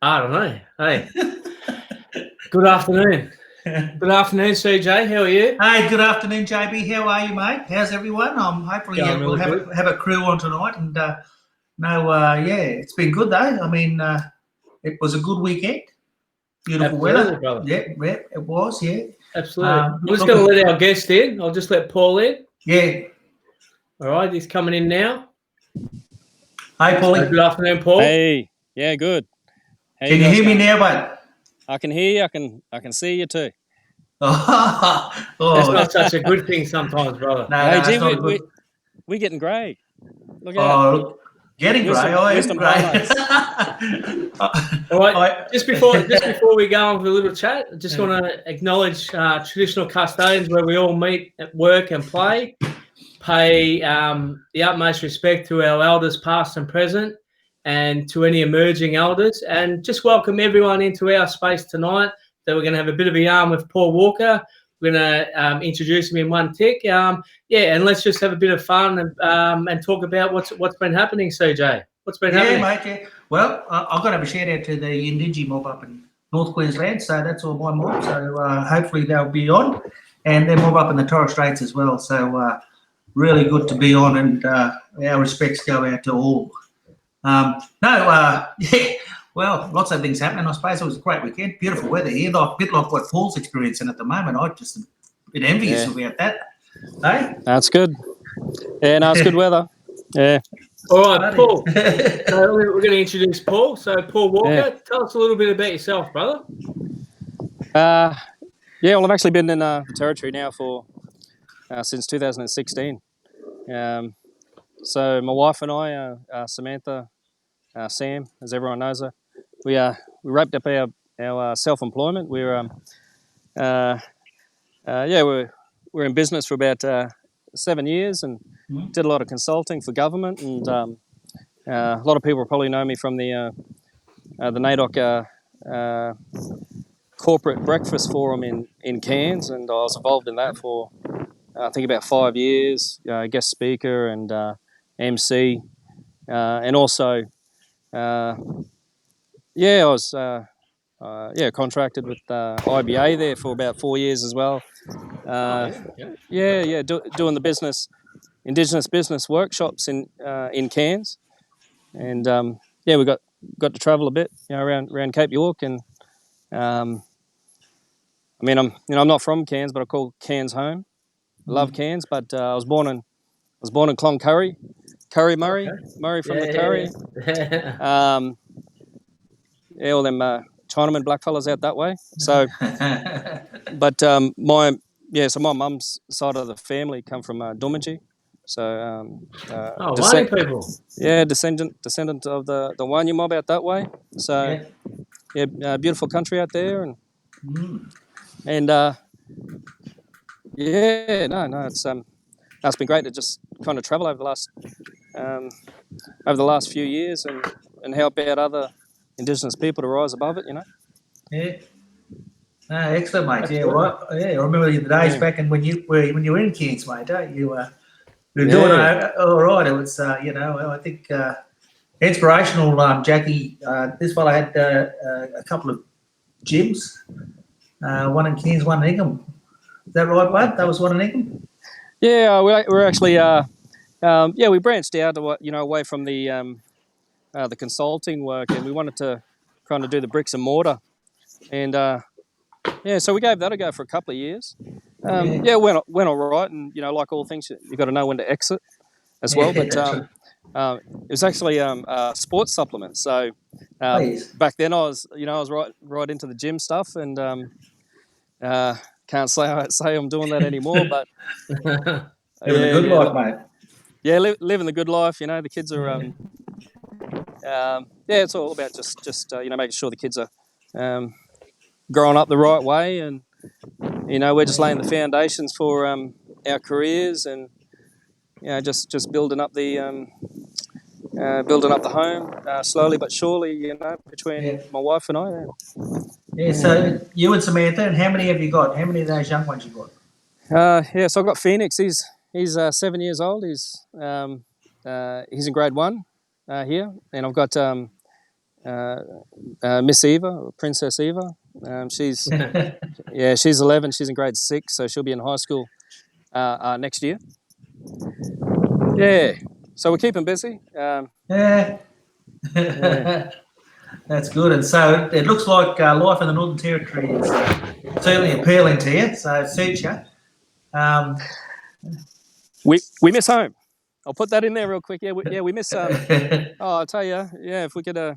I don't know. Hey, good afternoon. Good afternoon, CJ. How are you? Hey, good afternoon, JB. How are you, mate? How's everyone? Hopefully Yeah, I'm we'll really good. have a crew on tonight. And yeah, it's been good though. I mean, it was a good weekend. Beautiful Absolutely, weather. brother. Yeah, it was. Yeah. Absolutely. I'm just going to Looking. let our guest in. I'll just let Paul in. Yeah. All right, he's coming in now. Hey, So good Paulie. afternoon, Paul. Hey, yeah, good. How Can you you guys hear me going? now, bud? I can hear you. I can see you too. That's Oh, not such a good thing sometimes, brother. Hey, no, it's gee, not a we good. we we getting grey. Look out. Oh, look, getting grey. I am Wisdom grey. highlights. All right, I, just before we go on with a little chat, I just want to acknowledge traditional custodians where we all meet at work and play. Pay the utmost respect to our elders, past and present, and to any emerging elders, and just welcome everyone into our space tonight. That we're going to have a bit of a yarn with Paul Walker. We're going to introduce him in one tick. Yeah, and let's just have a bit of fun and talk about what's been happening, CJ. What's been happening? mate. Yeah. Well, I've got to have a shout out to the Indigi mob up in North Queensland. So that's all my mob. So hopefully they'll be on, and they're mob up in the Torres Straits as well. So really good to be on, and our respects go out to all. Yeah. Well, lots of things happening. I suppose it was a great weekend. Beautiful weather here, like a bit like what Paul's experiencing at the moment. I just a bit envious about that. Hey, That's good. Yeah, no, it's good weather. Yeah. All right, Paul. buddy. So we're going to introduce Paul. So Paul Walker, Yeah. tell us a little bit about yourself, brother. Yeah. Well, I've actually been in the territory now for since 2016. So my wife and I, Samantha, Sam, as everyone knows her, we wrapped up our self-employment. We're in business for about 7 years and did a lot of consulting for government, and a lot of people probably know me from the NAIDOC corporate breakfast forum in Cairns, and I was involved in that for I think about 5 years, guest speaker and MC, and also I was contracted with IBA there for about 4 years as well. Doing the Indigenous business workshops in Cairns, and we got to travel a bit, around Cape York, and I'm not from Cairns, but I call Cairns home. I love Cairns, but I was born in Cloncurry, Murray from the Curry. All them Chinaman blackfellas out that way. So, but my mum's side of the family come from Dormagee. So, Wani people. Yeah, descendant of the Wanya mob out that way. So, beautiful country out there, and it's been great to just kind of travel over the last few years and help out other Indigenous people to rise above it. Yeah. Excellent, mate. Yeah, well, I remember the days back and when you were in Cairns, mate. You were doing all right. It was, I think inspirational. Jackie, this fella had a couple of gyms, one in Cairns, one in Ingham. Is that right, bud? That was one in Ingham. Yeah, we're actually we branched out away from the consulting work, and we wanted to kind of do the bricks and mortar, and so we gave that a go for a couple of years. It went all right, and like all things, you got to know when to exit as well. But it was actually sports supplements. So back then I was right into the gym stuff, and can't say I'm doing that anymore. But living the good life, mate. Yeah, living the good life. The kids are. It's all about just making sure the kids are growing up the right way, and we're just laying the foundations for our careers, and just building up the home slowly but surely. Between my wife and I. Yeah. So you and Samantha, and how many have you got? How many of those young ones you got? So I've got Phoenix. He's 7 years old. He's in grade 1 here, and I've got Miss Eva, or Princess Eva. She's 11. She's in grade 6, so she'll be in high school next year. Yeah, so we're keeping busy. Yeah. That's good. And so it looks like life in the Northern Territory is certainly appealing to you. So it suits you. We miss home. I'll put that in there real quick. Yeah, we miss. I'll tell you. Yeah, if we could.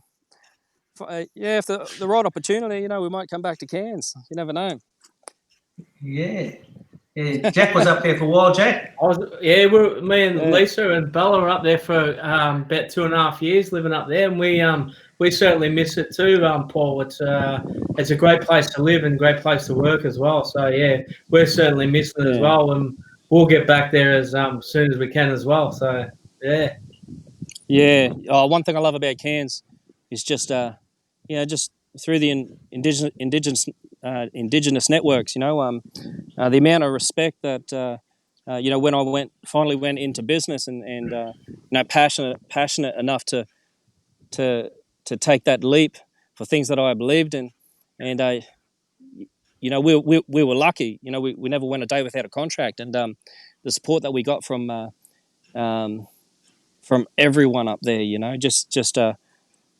If the right opportunity, we might come back to Cairns. You never know. Yeah. Jack was up there for a while, Jack. Me and Lisa and Bella were up there for about 2.5 years, living up there, and we certainly miss it too, Paul. It's a great place to live and great place to work as well. So yeah, we're certainly missing it as well, and we'll get back there as soon as we can as well. So yeah. Yeah. One thing I love about Cairns is just just through the indigenous networks, the amount of respect that when I finally went into business and passionate enough to take that leap for things that I believed in, and we were lucky. We never went a day without a contract, and the support that we got from everyone up there,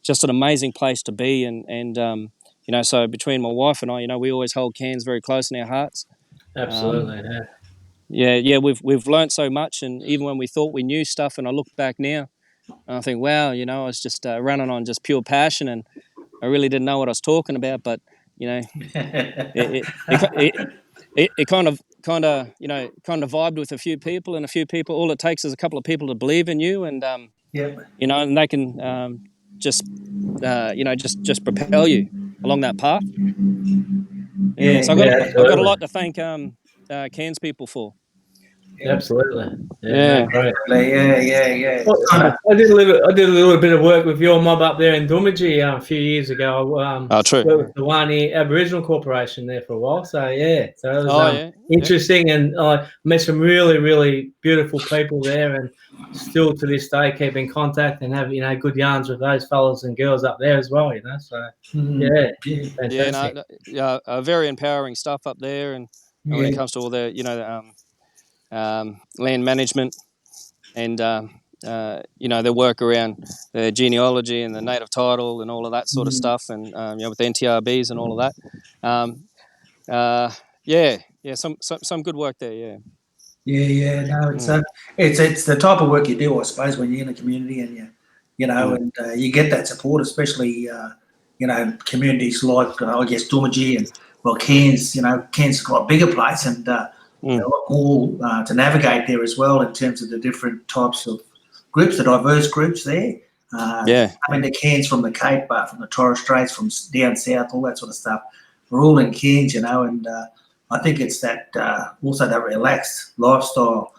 just an amazing place to be, and so between my wife and I, we always hold Cairns very close in our hearts. Absolutely, we've learnt so much, and even when we thought we knew stuff, and I look back now, and I think, wow, I was just running on just pure passion, and I really didn't know what I was talking about, but it kind of vibed with a few people, and a few people. All it takes is a couple of people to believe in you, and and they can just propel you along that path. So I've got a lot to thank Cairns people for. Absolutely. Yeah. Well, I did a little bit of work with your mob up there in Dumaji a few years ago. True. Worked with the Wani Aboriginal Corporation there for a while. So it was interesting, and I met some really, really beautiful people there, and still to this day keep in contact and have good yarns with those fellas and girls up there as well. So fantastic. Very empowering stuff up there, and when it comes to all the land management and their work around the genealogy and the native title and all of that sort of stuff, and with the NTRBs and all of that. Some good work there. No, it's the type of work you do, I suppose, when you're in a community and and you get that support, especially communities like I guess Dumaji and Cairns. Cairns is quite a bigger place, and a lot more to navigate there as well in terms of the different types of groups, the diverse groups there. I mean, the Cairns from the Cape, from the Torres Straits, from down south, all that sort of stuff. We're all in Cairns, and I think it's that also that relaxed lifestyle.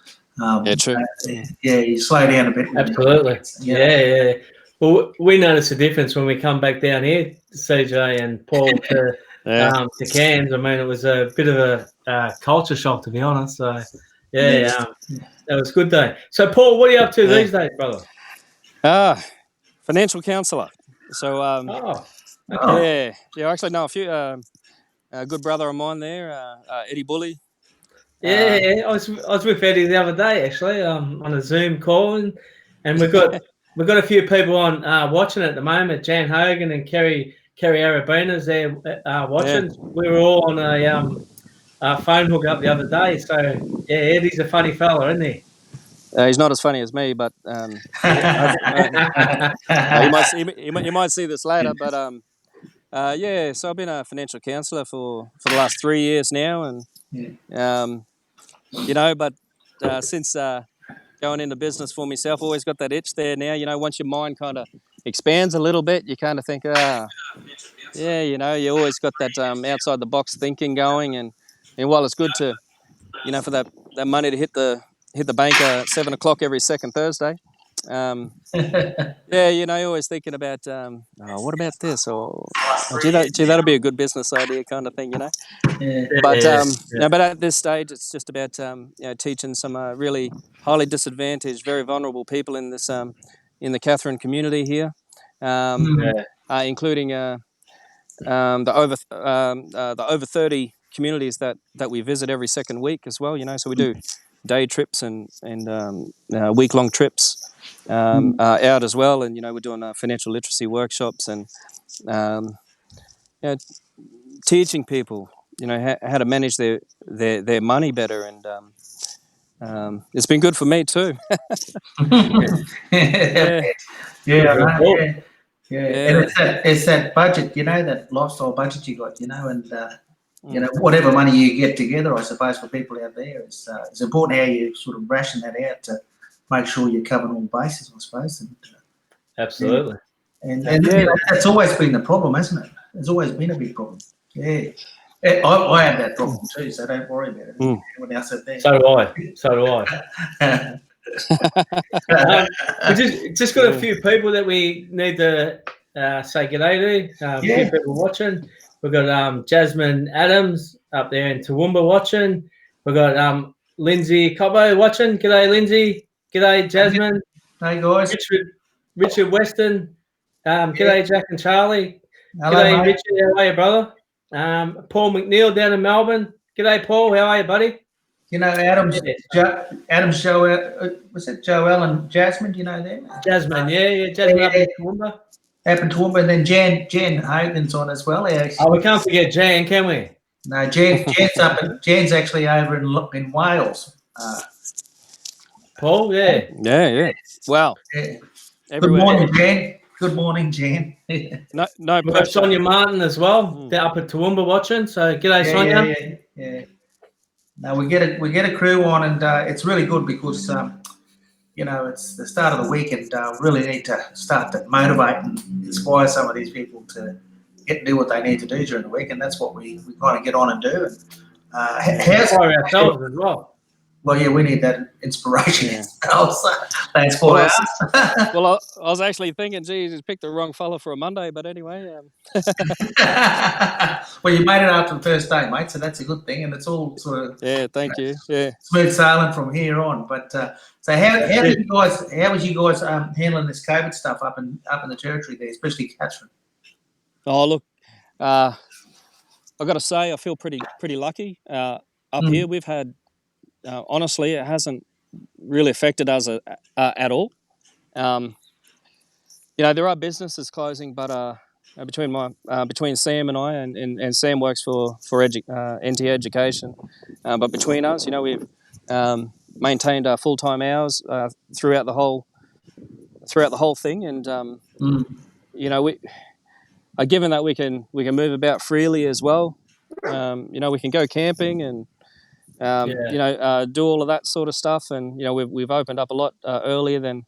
True. You slow down a bit. Absolutely. Yeah. Well, we notice a difference when we come back down here, CJ and Paul, to Cairns. I mean, it was a bit of a culture shock, to be honest. So, that was a good day. So, Paul, what are you up to these days, brother? Financial counsellor. So, I actually know a few. A good brother of mine there, Eddie Bully. I was with Eddie the other day actually on a Zoom call, and we've got a few people on watching at the moment. Jan Hogan and Kerry Arabina's there watching. Yeah. We were all on a phone hook up the other day. So Eddie's a funny fella, isn't he? He's not as funny as me, but you might see this later. But so I've been a financial counsellor for the last 3 years now, and but since going into business for myself, always got that itch there. Now, once your mind kind of expands a little bit, you kind of think, you always got that outside the box thinking going, and while it's good to, for that money to hit the bank at 7 o'clock every second Thursday. You're always thinking about, what about this? Or, gee, that'll be a good business idea kind of thing, But at this stage, it's just about, teaching some really highly disadvantaged, very vulnerable people in this, in the Katherine community here. including the over 30 communities that we visit every second week as well. So we do day trips and week-long trips out as well, and we're doing financial literacy workshops and teaching people how to manage their money better, and it's been good for me too. Yeah, Very cool. And it's that budget, that lifestyle budget you got, and whatever money you get together, I suppose for people out there, it's important how you sort of ration that out to make sure you're covering all bases, I suppose. And, Absolutely. And that's always been the problem, hasn't it? It's always been a big problem. Yeah. I have that problem too, so don't worry about it. Everyone else out there. So do I. We just got a few people that we need to say g'day to. A few people watching. We've got Jasmine Adams up there in Toowoomba watching. We've got Lindsay Cobbo watching. G'day, Lindsay. G'day, Jasmine. Hey, guys. Richard Weston. G'day, Jack and Charlie. Hello, g'day, mate. Richard. How are you, brother? Paul McNeil down in Melbourne. G'day, Paul. How are you, buddy? Adam's Joel, was it Joel and Jasmine? Do you know them? Jasmine, Jasmine up in Toowoomba. Up in Toowoomba, and then Jan Hogan's on as well. We can't forget Jan, can we? No, Jan's actually over in Wales. Paul, yeah. Wow. Yeah. Everywhere. Good morning, Jan. Good morning, Jan. No We've got Sonia Martin as well. They're up at Toowoomba watching. So, g'day, Sonia. Yeah. Now we get a crew on, and it's really good because it's the start of the week, and really need to start to motivate and inspire some of these people to do what they need to do during the week, and that's what we kind of get on and do. And inspire ourselves as well. Well, yeah, we need that inspiration. Thanks for that. Well, I was actually thinking, geez, he's picked the wrong fella for a Monday, but anyway. Well, you made it after the first day, mate, so that's a good thing, and it's all sort of thank you. Yeah, smooth sailing from here on. But so how was you guys handling this COVID stuff up in the territory there, especially Katherine? Oh, look, I've got to say I feel pretty lucky. Up here, we've had. Honestly, it hasn't really affected us at all. There are businesses closing, but between Sam and I, and Sam works for NT Education, but between us, we've maintained our full-time hours throughout the whole thing, and given that we can move about freely as well. We can go camping and. Do all of that sort of stuff, and we've opened up a lot earlier than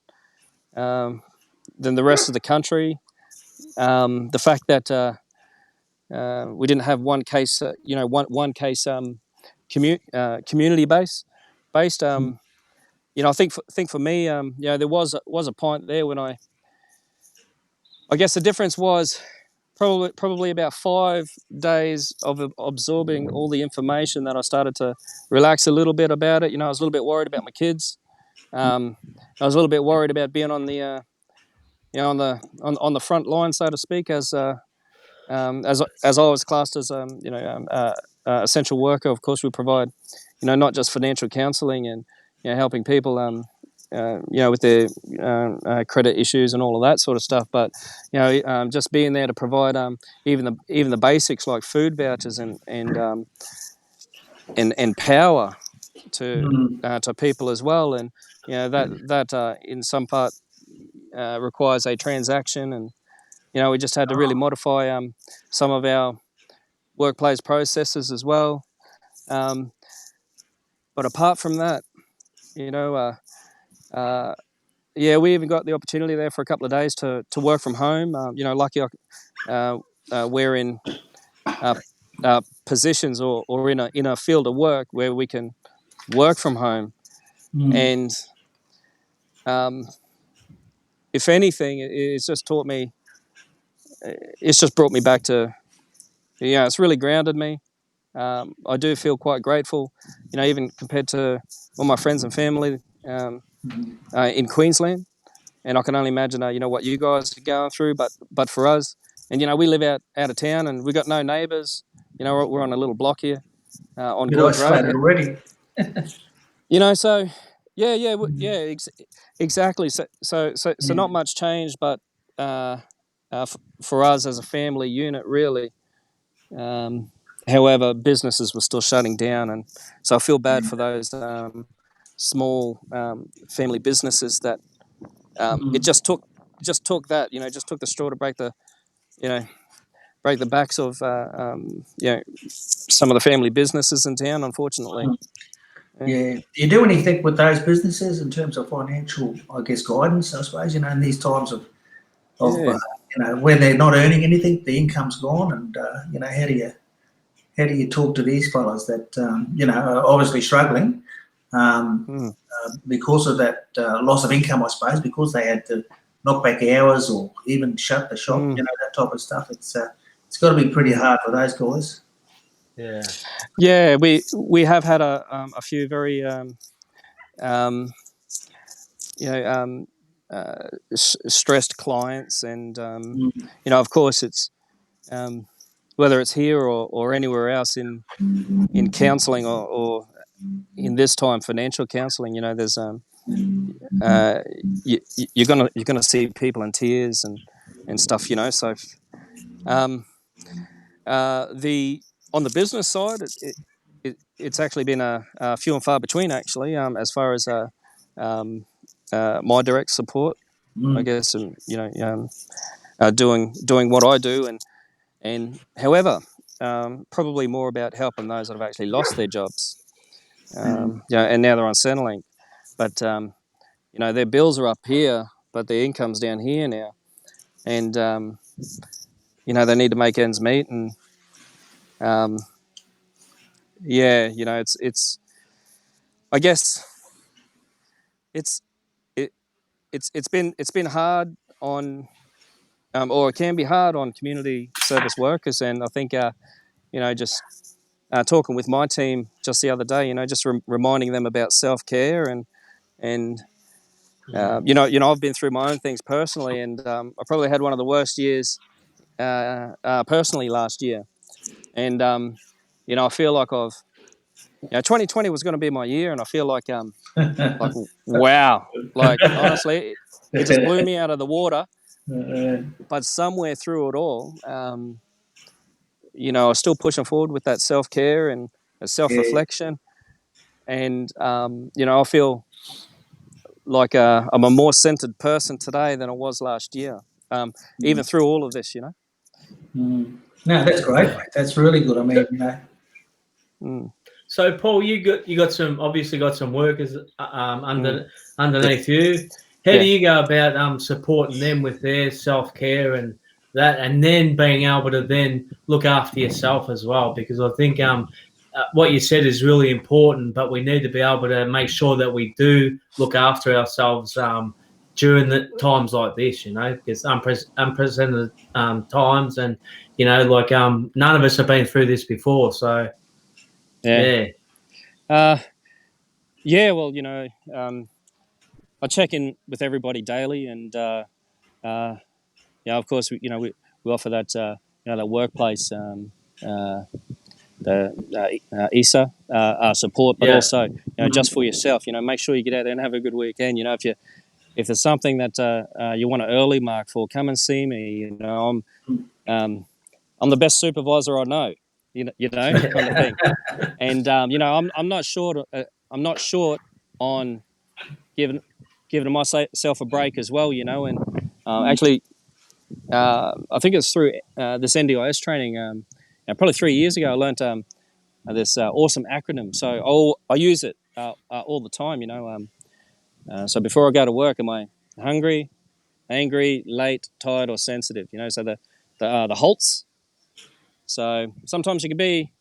the rest of the country. The fact that we didn't have one case, community based. I think for me, there was a point there when I guess the difference was. Probably about 5 days of absorbing all the information that I started to relax a little bit about it. I was a little bit worried about my kids. I was a little bit worried about being on the, on the front line, so to speak, as I was classed as essential worker. Of course, we provide, not just financial counselling and helping people. With their credit issues and all of that sort of stuff, but just being there to provide even the basics like food vouchers and power to people as well, and that in some part requires a transaction, and we just had to really modify some of our workplace processes as well. But apart from that, we even got the opportunity there for a couple of days to work from home. Lucky we're in positions or in a field of work where we can work from home, and if anything, it's just taught me. It's just brought me back to. It's really grounded me. I do feel quite grateful, even compared to all my friends and family. In Queensland, and I can only imagine, what you guys are going through. But for us, we live out of town, and we got no neighbours. We're on a little block here on Bit Gorge Road. isolated already. So exactly. So not much change, but for us as a family unit, really. However, businesses were still shutting down, and so I feel bad for those small family businesses that it just took that, just took the straw to break the backs of some of the family businesses in town, unfortunately. Yeah. Do you do anything with those businesses in terms of financial, I guess, guidance, I suppose, in these times of where they're not earning anything, the income's gone, and how do you talk to these fellas that are obviously struggling because of that loss of income, I suppose, because they had to knock back hours or even shut the shop, that type of stuff. It's got to be pretty hard for those guys. Yeah, we have had a few very stressed clients, and of course it's whether it's here or anywhere else in counselling or in this time financial counselling. There's you're gonna see people in tears and stuff. So the on the business side, it's actually been a few and far between, actually, as far as my direct support, I guess, and doing what I do, and however, probably more about helping those that have actually lost their jobs, and now they're on Centrelink, but their bills are up here, but their income's down here now, and they need to make ends meet, and it's I guess it's been hard on or it can be hard on community service workers, and I think just talking with my team just the other day, just reminding them about self-care and I've been through my own things personally, and I probably had one of the worst years personally last year, and I feel like 2020 was going to be my year, and I feel like wow, like honestly, it just blew me out of the water. But somewhere through it all, I was still pushing forward with that self-care and self-reflection, and I feel like I'm a more centered person today than I was last year, even through all of this. No, that's great, mate. That's really good. I mean, So, Paul, you got some workers underneath you. How do you go about supporting them with their self-care and that, and then being able to then look after yourself as well? Because I think what you said is really important, but we need to be able to make sure that we do look after ourselves during the times like this, because unprecedented times, and none of us have been through this before, so well, I check in with everybody daily, and of course, we offer that that workplace the ESA support, but also just for yourself. Make sure you get out there and have a good weekend. If there's something that you want an early mark for, come and see me. I'm the best supervisor I know. Kind of thing. And I'm not short. I'm not short on giving myself a break as well. And actually, I think it's through this NDIS training. Probably 3 years ago, I learnt this awesome acronym. So I use it all the time. So before I go to work, am I hungry, angry, late, tired, or sensitive? So the HALTs. So sometimes you can be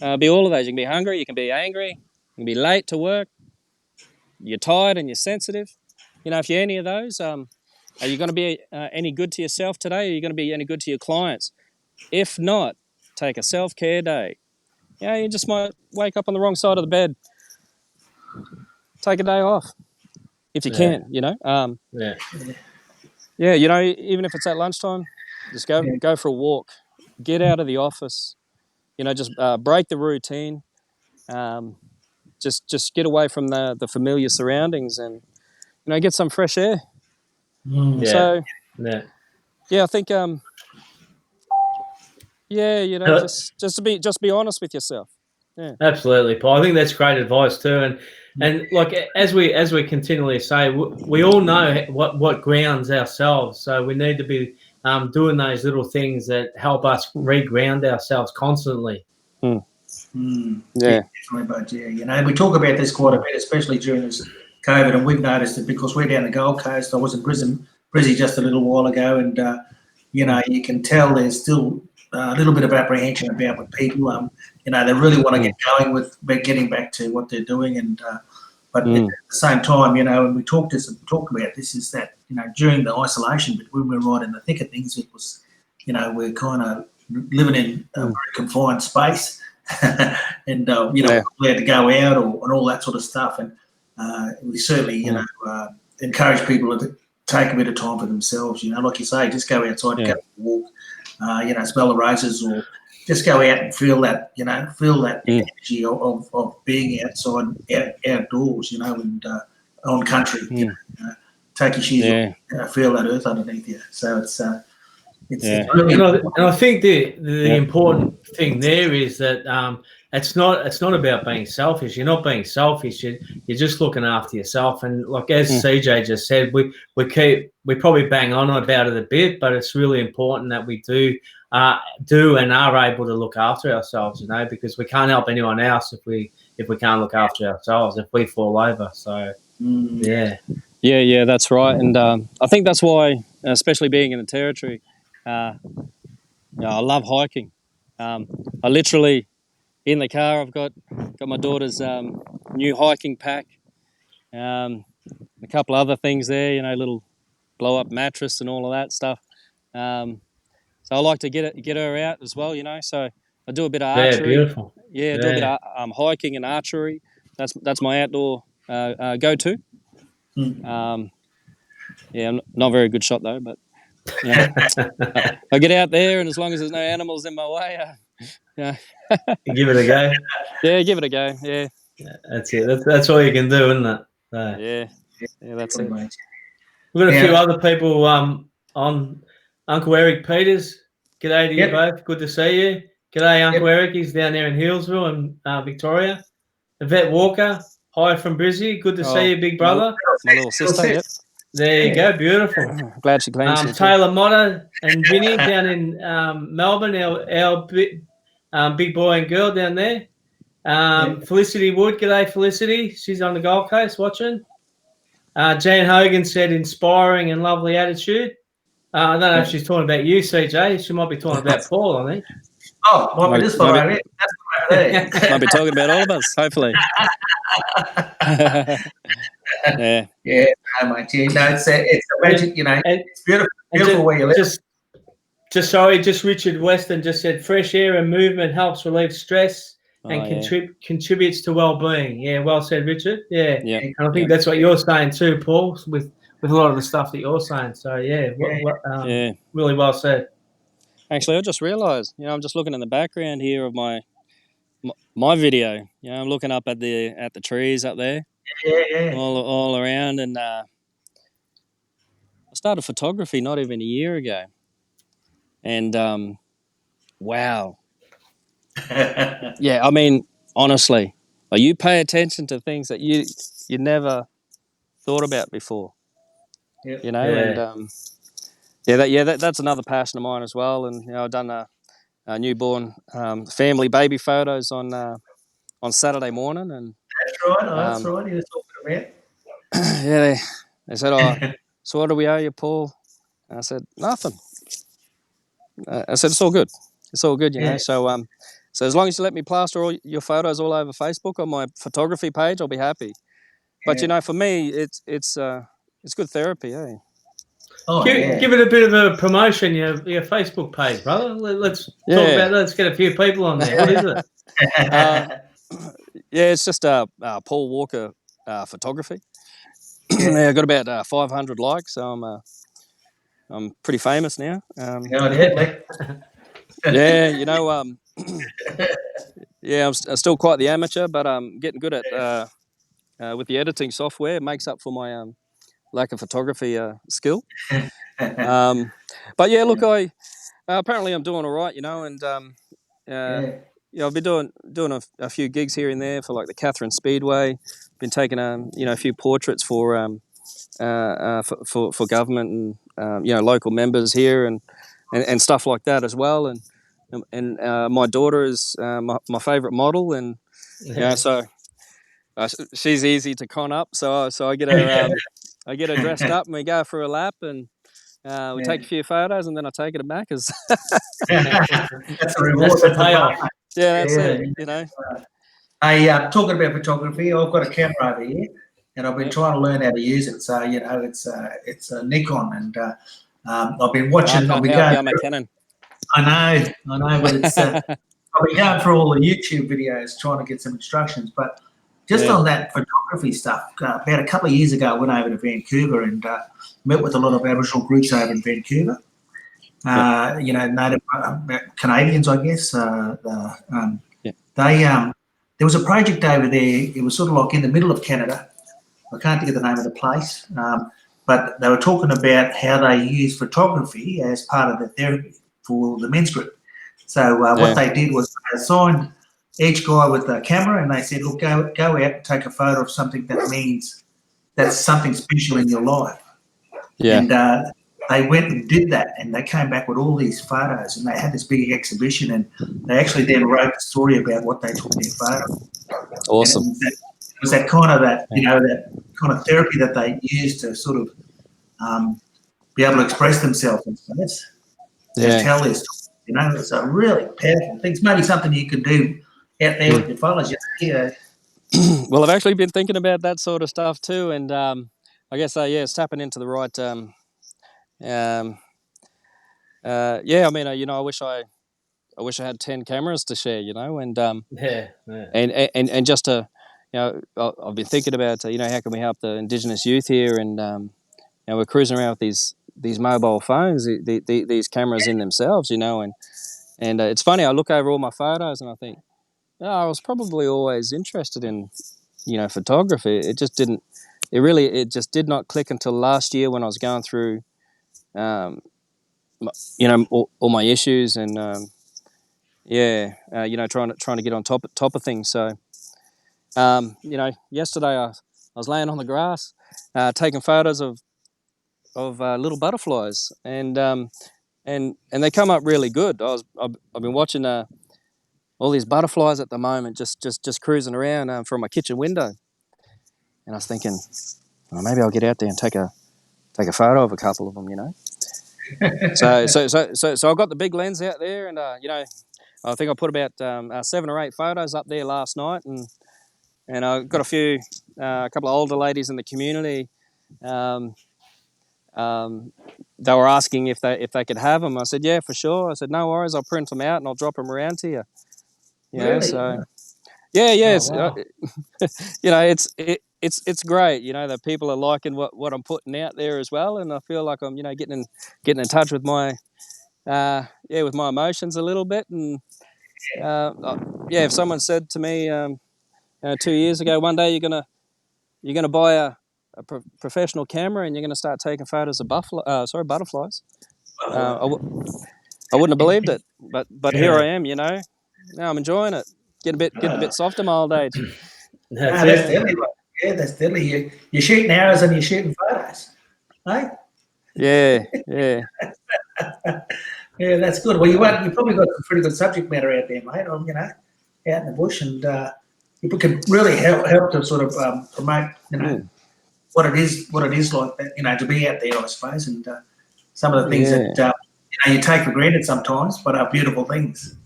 all of those. You can be hungry, you can be angry, you can be late to work, you're tired and you're sensitive. If you're any of those, are you going to be any good to yourself today? Are you going to be any good to your clients? If not, take a self-care day. You just might wake up on the wrong side of the bed. Take a day off if you can. Even if it's at lunchtime, Just go for a walk. Get out of the office. Just break the routine. Just get away from the familiar surroundings and get some fresh air. Mm. So Yeah. I think just be honest with yourself. Yeah. Absolutely, Paul. I think that's great advice too. And like as we continually say, we all know what grounds ourselves. So we need to be doing those little things that help us reground ourselves constantly. Mm. Yeah, definitely. But we talk about this quite a bit, especially during this COVID, and we've noticed it because we're down the Gold Coast. I was in Brizzy just a little while ago, and you can tell there's still a little bit of apprehension about what people. They really want to get going with getting back to what they're doing, and but at the same time, when we talked about this, is that during the isolation, but when we were right in the thick of things, it was we're kind of living in a very confined space. And allowed to go out and all that sort of stuff, and we certainly encourage people to take a bit of time for themselves. Like you say, just go outside, go for a walk, smell the roses, or just go out and feel that energy of being outside, outdoors, and on country. Take your shoes off, feel that earth underneath you. So it's really and I think the important thing there is that it's not about being selfish. You're not being selfish. You're just looking after yourself. And like as CJ just said, we probably bang on about it a bit, but it's really important that we do and are able to look after ourselves. Because we can't help anyone else if we can't look after ourselves. If we fall over, so yeah, that's right. And I think that's why, especially being in the Territory. I love hiking. I literally, in the car, I've got my daughter's new hiking pack, a couple other things there, little blow-up mattress and all of that stuff. So I like to get her out as well, So I do a bit of archery. Yeah, beautiful. Yeah, do a bit of hiking and archery. That's my outdoor go-to. I'm not a very good shot though, but I get out there, and as long as there's no animals in my way, give it a go. Yeah, give it a go. Yeah, that's it. That's all you can do, isn't it? So. Yeah, that's it. We've got a few other people on. Uncle Eric Peters. G'day to you both. Good to see you. G'day, Uncle Eric. He's down there in Healesville and Victoria. Yvette Walker. Hi from Brizzy. Good to see you, big brother. My little sister. Yep. There you go. Beautiful. Glad she claims you. Taylor Motta and Vinny down in Melbourne. Our big boy and girl down there. Felicity Wood. G'day, Felicity. She's on the Gold Coast watching. Jan Hogan said inspiring and lovely attitude. I don't know if she's talking about you, CJ. She might be talking about Paul, I think. Oh, might be this far over there. Might be talking about all of us, hopefully. Yeah, no, mate. No, it's a magic, it's beautiful where you live. Just Richard Weston just said fresh air and movement helps relieve stress and contributes to well-being. Yeah, well said, Richard. Yeah. And I think that's what you're saying too, Paul, with a lot of the stuff that you're saying. So really well said. Actually, I just realised, I'm just looking in the background here of my video. I'm looking up at the trees up there. All around, and I started photography not even a year ago, and wow. I mean, honestly, you pay attention to things that you never thought about before. And that's another passion of mine as well. And I've done a newborn family baby photos on Saturday morning, and that's right. You were talking about. They said, so what do we owe you, Paul? And I said, nothing. I said, it's all good. It's all good, So as long as you let me plaster all your photos all over Facebook on my photography page, I'll be happy. But for me, it's good therapy, eh? Give it a bit of a promotion, your Facebook page, brother. Let's talk about that. Let's get a few people on there. What is it? It's just Paul Walker photography. I got about 500 likes, so I'm pretty famous now. Yeah, you know, yeah, I'm still quite the amateur, but I'm getting good at with the editing software. It makes up for my lack of photography skill. But yeah, look, I apparently I'm doing all right, you know, and yeah, I've been doing a few gigs here and there for like the Katherine Speedway. Been taking you know, a few portraits for government and you know, local members here and stuff like that as well. And my daughter is my favourite model, and you know, so she's easy to con up. So I get her I get her dressed up and we go for a lap and we take a few photos and then I take her back. That's a reward. That's the payoff. Yeah, that's it. You know. Hey, talking about photography, I've got a camera over here, and I've been trying to learn how to use it. So you know, it's a Nikon, and I've been watching. I can't help you, I'm a Canon. I know, but it's I've been going through all the YouTube videos trying to get some instructions. But just on that photography stuff, about a couple of years ago, I went over to Vancouver and met with a lot of Aboriginal groups over in Vancouver. You know, native Canadians, I guess. There was a project over there. It was sort of like in the middle of Canada. I can't think of the name of the place, but they were talking about how they use photography as part of the therapy for the men's group. So what they did was they assigned each guy with a camera, and they said, "Look, go out and take a photo of something that means that's something special in your life." Yeah. And they went and did that, and they came back with all these photos, and they had this big exhibition, and they actually then wrote a story about what they took in their photo. Awesome. And it was that kind of that kind of therapy that they use to sort of be able to express themselves and tell this. You know, it's a really powerful thing. It's maybe something you could do out there with your followers. You know. Well, I've actually been thinking about that sort of stuff too, and I guess it's tapping into the right. Yeah, I mean, you know, I wish I had 10 cameras to share, you know, and and just to, you know, I've been thinking about, you know, how can we help the Indigenous youth here, and you know, we're cruising around with these mobile phones, these cameras in themselves, you know, and it's funny. I look over all my photos and I think, oh, I was probably always interested in, you know, photography. It just didn't. It just did not click until last year when I was going through, you know, all my issues and you know, trying to get on top of things. So, you know, yesterday I was laying on the grass, taking photos of little butterflies, and they come up really good. I've been watching all these butterflies at the moment, just cruising around from my kitchen window, and I was thinking, well, maybe I'll get out there and take a photo of a couple of them, you know. So I've got the big lens out there, and you know, I think I put about 7 or 8 photos up there last night, and I got a couple of older ladies in the community. They were asking if they could have them. I said, yeah, for sure. I said, no worries, I'll print them out and I'll drop them around to you. You know, Really? so yeah. Oh, wow. You know, it's great. You know, that people are liking what I'm putting out there as well, and I feel like I'm, you know, getting in touch with my with my emotions a little bit. And if someone said to me 2 years ago, one day you're gonna buy a professional camera and you're gonna start taking photos of butterflies. I wouldn't have believed it, but here I am. You know, now I'm enjoying it. Getting a bit soft in my old age. That's deadly. Yeah, that's deadly. You're shooting arrows and you're shooting photos, right? Yeah. Yeah, that's good. Well, you probably got some pretty good subject matter out there, mate. You know, out in the bush, and people can really help to sort of promote, you know, what it is like, you know, to be out there, I suppose, and some of the things that you know, you take for granted sometimes, but are beautiful things.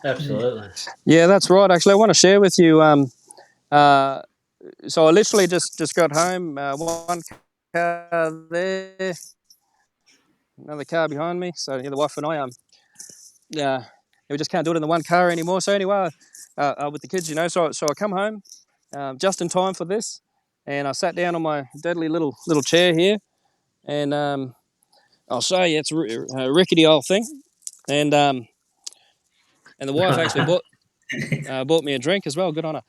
Absolutely. Yeah, that's right. Actually, I want to share with you. So I literally just got home. One car there, another car behind me. So the wife and I we just can't do it in the one car anymore. So anyway, with the kids, you know, so I come home just in time for this, and I sat down on my deadly little chair here, and I'll show you. It's a rickety old thing, and the wife actually bought me a drink as well. Good on her.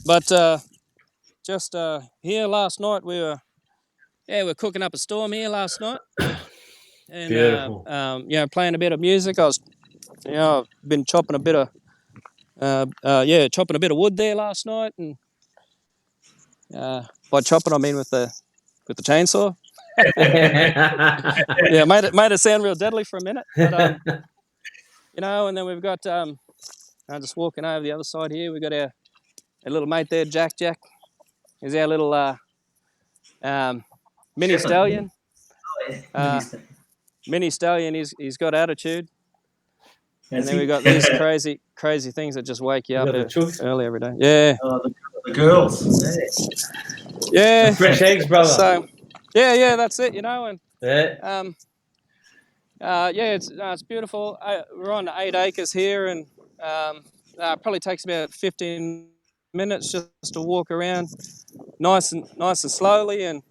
But just here last night, we're cooking up a storm here last night, and Beautiful. playing a bit of music. I was, I've been chopping a bit of wood there last night, and by chopping I mean with the chainsaw. Yeah, made it sound real deadly for a minute, but and then we've got just walking over the other side here. We've got our little mate there, Jack. Jack is our little mini stallion. Mini stallion. He's got attitude. And then we've got these crazy things that just wake you up early every day. Yeah. The girls. Yeah. Fresh eggs, brother. So, yeah, that's it. And yeah. It's beautiful. We're on 8 acres here, and it probably takes about 15 minutes just to walk around, nice and slowly, and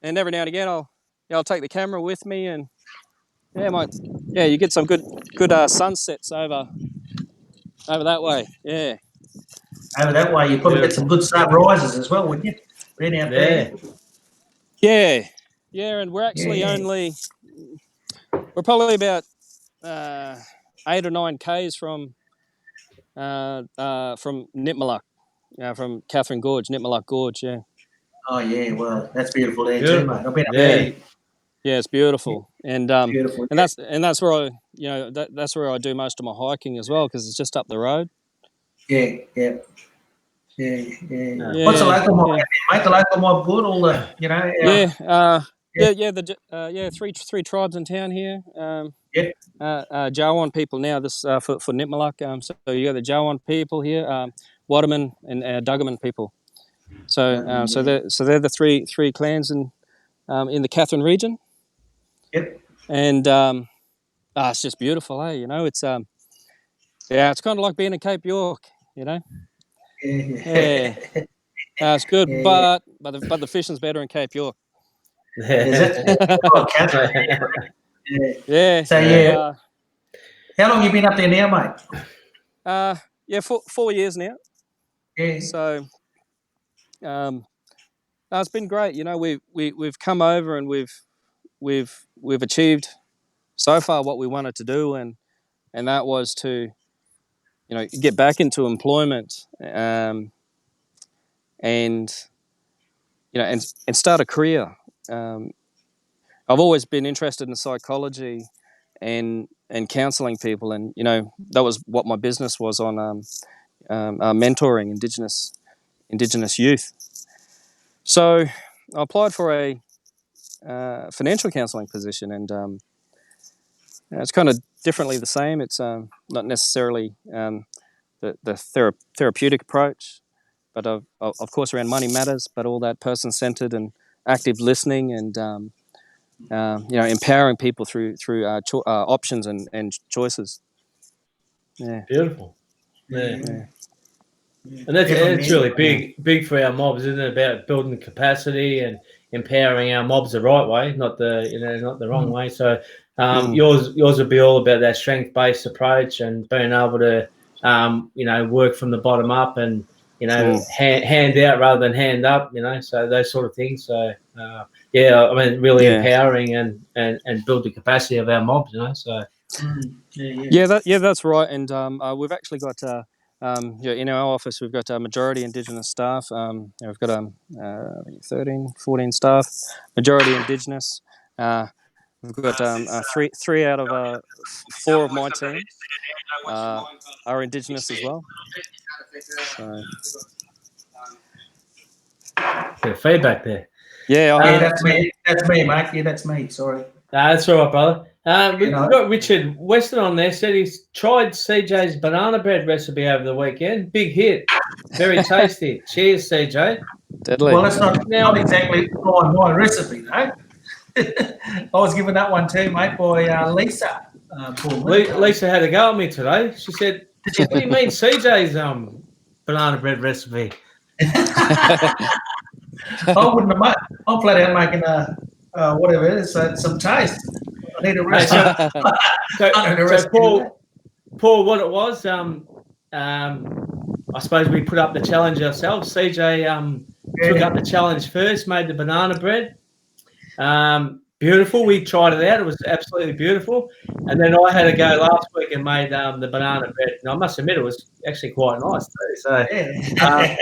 every now and again I'll take the camera with me, and you get some good sunsets over that way. Yeah. Over that way, you probably get some good sunrises as well, wouldn't you? Right out there. Yeah, and we're actually we're probably about 8 or 9 k's from Nitmaluk, from Katherine Gorge, Nitmaluk Gorge. Yeah. Oh yeah, well that's beautiful there too, mate. I've been up there. Yeah, it's beautiful, and beautiful, and that's where I that's where I do most of my hiking as well, because it's just up the road. Yeah. What's the local mob, mate? The local mob good? All the three tribes in town here. Jawan people now. This for Nitmaluk. So you got the Jawan people here, Waterman and Duggaman people. So they're the three clans in the Katherine region. Yep. And it's just beautiful, eh? It's it's kind of like being in Cape York, Yeah. It's good, but the fishing's better in Cape York. Is it? Yeah. So how long have you been up there now, mate? 4 years now. Yeah. So, it's been great. We've come over and we've achieved so far what we wanted to do, and that was to get back into employment, and start a career. I've always been interested in psychology and counselling people, and that was what my business was on, mentoring Indigenous youth. So I applied for a financial counselling position, and it's kind of differently the same. It's not necessarily the therapeutic approach, but of course around money matters, but all that person-centered and active listening, and empowering people through options and choices. Yeah. Beautiful. Yeah. And that's really big for our mobs, isn't it? About building capacity and empowering our mobs the right way, not the wrong way. So yours would be all about that strength-based approach and being able to work from the bottom up and hand out rather than hand up. So those sort of things. So really empowering and build the capacity of our mobs. So that's right. And we've actually got. In our office, we've got a majority Indigenous staff. We've got 13, 14 staff, majority Indigenous. We've got three out of 4 of my team are Indigenous as well. So. Feedback there. Yeah, that's me. That's me, mate. Yeah, that's me. Sorry. That's all right, brother. We've got Richard Weston on there. Said he's tried CJ's banana bread recipe over the weekend. Big hit. Very tasty. Cheers, CJ. Deadly. Well, that's not exactly my recipe, though. I was given that one too, mate, by Lisa. Lisa had a go at me today. She said, "What do you mean CJ's banana bread recipe?" I wouldn't have. I'm flat out making whatever it is, some taste. I need a Hey, rest. so, so, I need a so rest. Paul, what it was, I suppose we put up the challenge ourselves. CJ took up the challenge first, made the banana bread. Beautiful. We tried it out. It was absolutely beautiful. And then I had a go last week and made the banana bread. And I must admit, it was actually quite nice too. So I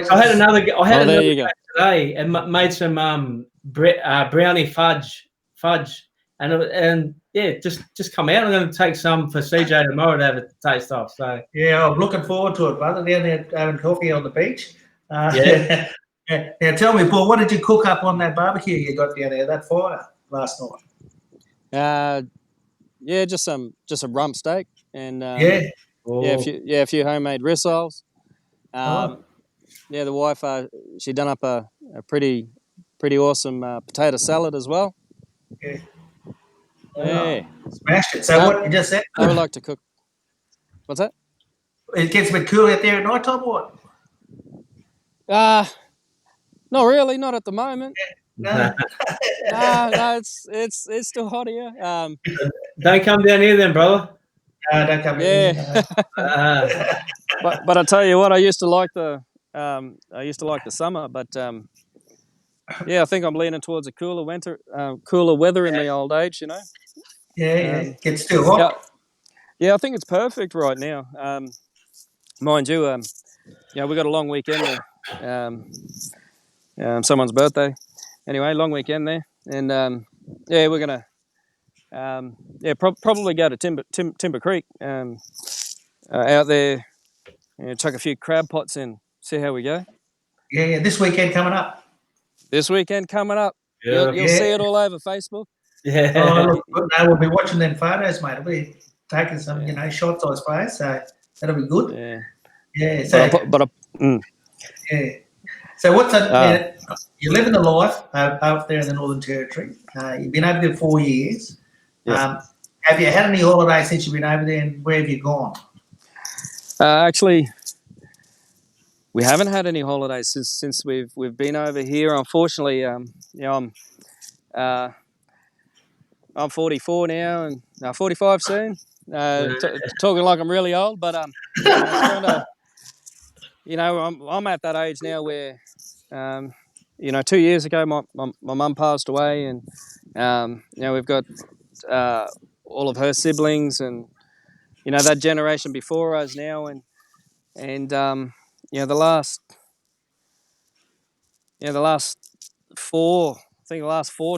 had another. There you go. Today and made some brownie fudge, and yeah, just come out. I'm going to take some for CJ tomorrow to have a taste of. So yeah, I'm looking forward to it, brother. Down there having coffee on the beach. Yeah. Now tell me, Paul, what did you cook up on that barbecue you got down there, that fire last night? Yeah, just some rump steak and Yeah. a few homemade rissoles. Oh. Yeah, the wife she done up a pretty awesome potato salad as well. Yeah. Yeah, Smashed it. So what you just said? I would like to cook. What's that? It gets a bit cool out there at night time, or what? Not really, not at the moment. No. No, it's still hot here. Don't come down here then, brother. Don't come in here. But I tell you what, I used to like the summer, but yeah, I think I'm leaning towards a cooler weather in the old age, you know. Yeah, gets too hot. Yeah, I think it's perfect right now. Mind you, we got a long weekend there. Someone's birthday. Anyway, long weekend there, and we're gonna probably go to Timber Creek out there, chuck a few crab pots in, see how we go. Yeah, this weekend coming up. You'll see it all over Facebook. Yeah. Oh, look, we'll be watching them photos, mate. We'll be taking some, shots, I suppose. So that'll be good. Yeah. Yeah. So, yeah. So what's that? You're living the life out there in the Northern Territory. You've been over there 4 years. Yes. Have you had any holidays since you've been over there, and where have you gone? Actually, we haven't had any holidays since we've been over here. Unfortunately, I'm 44 now and 45 soon. Talking like I'm really old, but it's kind of, I'm at that age now where, 2 years ago my mum passed away, and we've got all of her siblings and that generation before us now, and the last four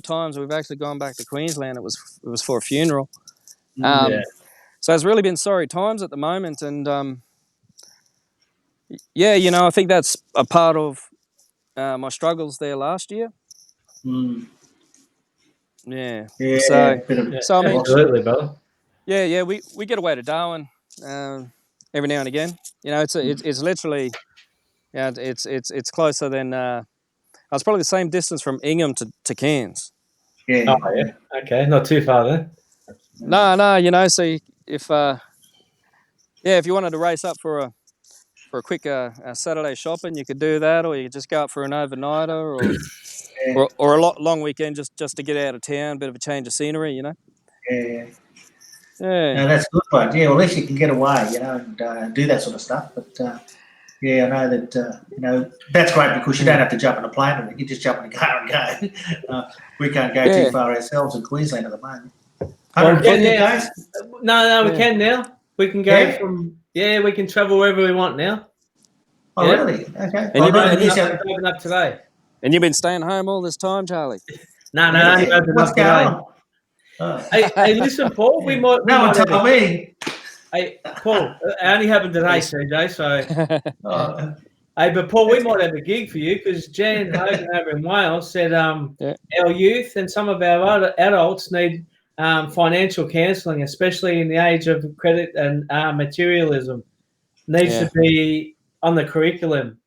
times we've actually gone back to Queensland, it was for a funeral. So it's really been sorry times at the moment, and I think that's a part of my struggles there last year. Yeah. So I mean, absolutely, brother. Yeah, we get away to Darwin every now and again. It's literally, it's closer than. It's probably the same distance from Ingham to Cairns. Yeah. Oh yeah. Okay, not too far then. No. So if you wanted to race up for a quick Saturday shopping, you could do that, or you could just go up for an overnighter, or a long weekend just to get out of town, bit of a change of scenery, Yeah. Yeah. No, that's good, but well, at least you can get away, and do that sort of stuff. But I know that that's great because you don't have to jump on a plane, and you just jump in the car and go. We can't go too far ourselves in Queensland at the moment. We can now. We can go from we can travel wherever we want now. Oh, really? Okay. And open up today. And you've been staying home all this time, Charlie? No. What's going on? Hey, listen, Paul. We might. No one told me. Hey, Paul. It only happened today, CJ. So. Hey, but Paul, we might have a gig for you because Jan Hogan over in Wales said our youth and some of our other adults need financial counselling, especially in the age of credit and materialism. Needs to be on the curriculum.